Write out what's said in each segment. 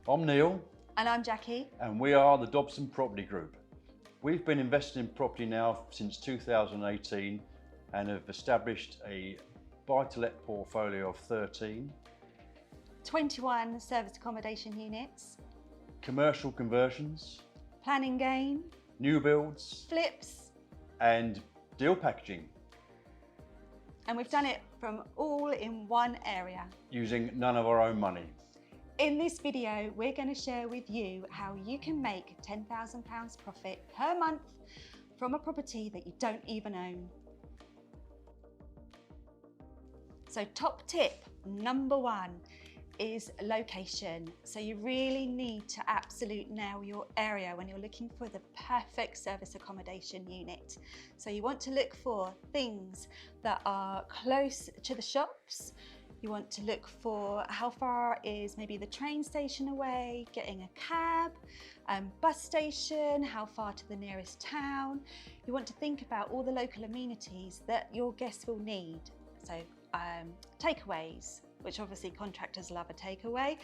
I'm Neil. And I'm Jacqui. And we are the Dobson Property Group. We've been investing in property now since 2018 and have established a buy-to-let portfolio of 13, 21 service accommodation units, commercial conversions, planning gain, new builds, flips, and deal packaging. And we've done it from all in one area. Using none of our own money. In this video, we're going to share with you how you can make £10,000 profit per month from a property that you don't even own. So top tip number one is location. So you really need to absolutely nail your area when you're looking for the perfect service accommodation unit. So you want to look for things that are close to the shops. You want to look for how far is maybe the train station away, getting a cab, bus station, how far to the nearest town. You want to think about all the local amenities that your guests will need. So takeaways, which obviously contractors love a takeaway.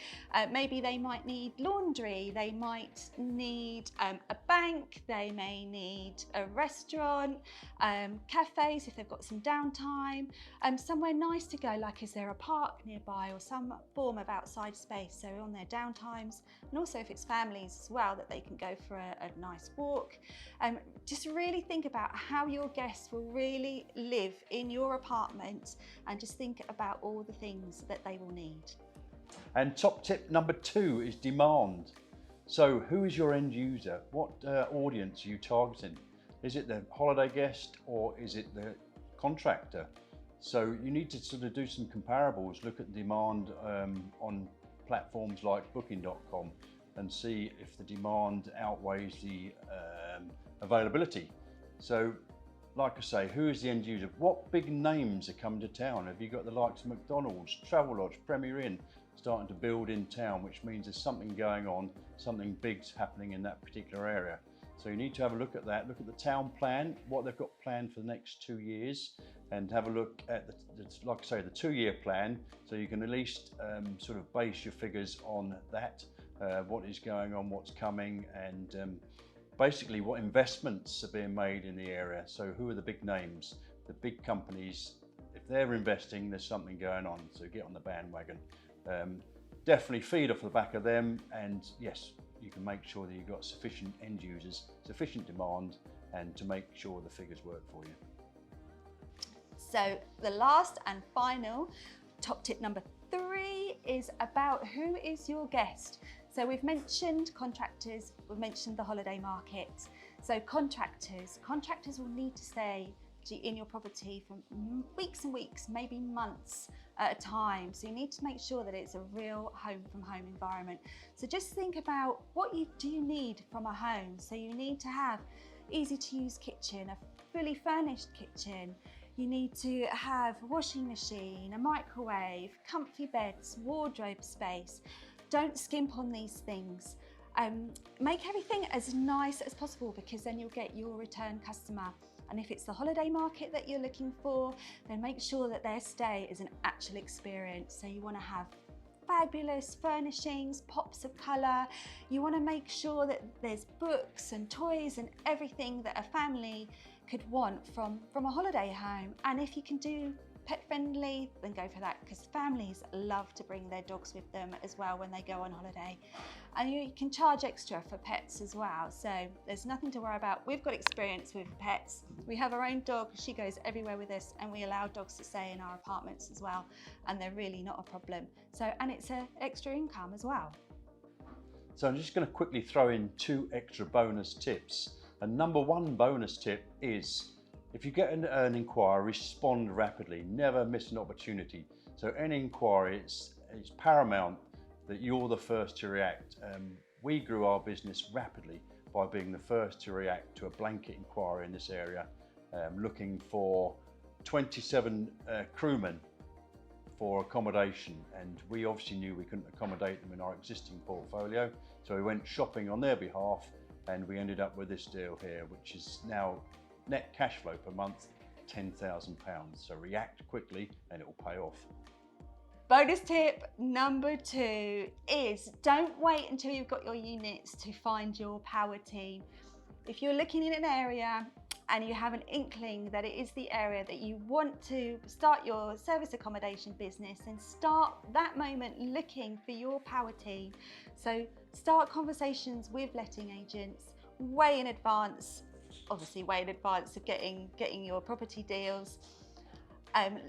Maybe they might need laundry, they might need a bank, they may need a restaurant, cafes if they've got some downtime, somewhere nice to go, like is there a park nearby or some form of outside space, so on their downtimes, and also if it's families as well, that they can go for a nice walk. Just really think about how your guests will really live in your apartment and just think about all the things that they will need. And top tip number two is demand. So who is your end user? What audience are you targeting? Is it the holiday guest or is it the contractor? So you need to sort of do some comparables, look at demand on platforms like booking.com and see if the demand outweighs the availability. So like I say, who is the end user? What big names are coming to town? Have you got the likes of McDonald's, Travelodge, Premier Inn starting to build in town, which means there's something going on, something big's happening in that particular area. So you need to have a look at that, look at the town plan, what they've got planned for the next 2 years, and have a look at, like I say, the 2-year plan, so you can at least sort of base your figures on that, what is going on, what's coming, and basically what investments are being made in the area. So who are the big names, the big companies? If they're investing, there's something going on, so get on the bandwagon. Definitely feed off the back of them, and yes, you can make sure that you've got sufficient end users, sufficient demand, and to make sure the figures work for you. So the last and final top tip number 3 is about who is your guest. So we've mentioned contractors, we've mentioned the holiday market. So contractors will need to stay in your property for weeks and weeks, maybe months at a time. So you need to make sure that it's a real home from home environment. So just think about what you need from a home. So you need to have easy to use kitchen, a fully furnished kitchen. You need to have a washing machine, a microwave, comfy beds, wardrobe space. Don't skimp on these things. Make everything as nice as possible, because then you'll get your return customer. And if it's the holiday market that you're looking for, then make sure that their stay is an actual experience. So you want to have fabulous furnishings, pops of colour. You want to make sure that there's books and toys and everything that a family could want from a holiday home. And if you can do pet friendly, then go for that, because families love to bring their dogs with them as well when they go on holiday. And you can charge extra for pets as well, so there's nothing to worry about. We've got experience with pets. We have our own dog, she goes everywhere with us, and we allow dogs to stay in our apartments as well, and they're really not a problem. So, and it's an extra income as well. So I'm just going to quickly throw in 2 extra bonus tips. And number 1 bonus tip is, if you get an inquiry, respond rapidly, never miss an opportunity. So any inquiry, it's paramount that you're the first to react. We grew our business rapidly by being the first to react to a blanket inquiry in this area, looking for 27 crewmen for accommodation, and we obviously knew we couldn't accommodate them in our existing portfolio, so we went shopping on their behalf, and we ended up with this deal here, which is now net cash flow per month £10,000. So react quickly and it will pay off. Bonus tip number 2 is don't wait until you've got your units to find your power team. If you're looking in an area and you have an inkling that it is the area that you want to start your service accommodation business, then start that moment looking for your power team. So start conversations with letting agents way in advance, obviously way in advance of getting your property deals.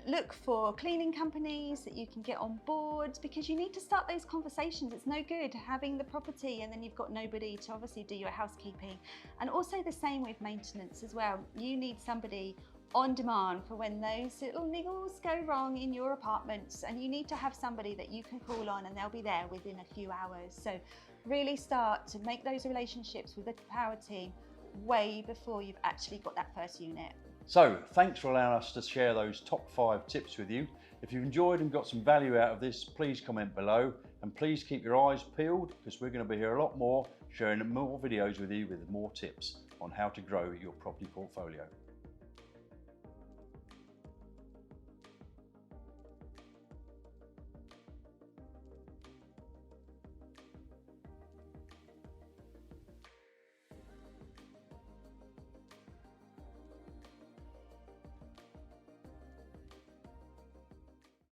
Look for cleaning companies that you can get on board, because you need to start those conversations. It's no good having the property and then you've got nobody to obviously do your housekeeping. And also the same with maintenance as well. You need somebody on demand for when those little niggles go wrong in your apartments, and you need to have somebody that you can call on and they'll be there within a few hours. So really start to make those relationships with the power team way before you've actually got that first unit. So thanks for allowing us to share those top 5 tips with you. If you've enjoyed and got some value out of this, please comment below, and please keep your eyes peeled, because we're going to be here a lot more, sharing more videos with you with more tips on how to grow your property portfolio.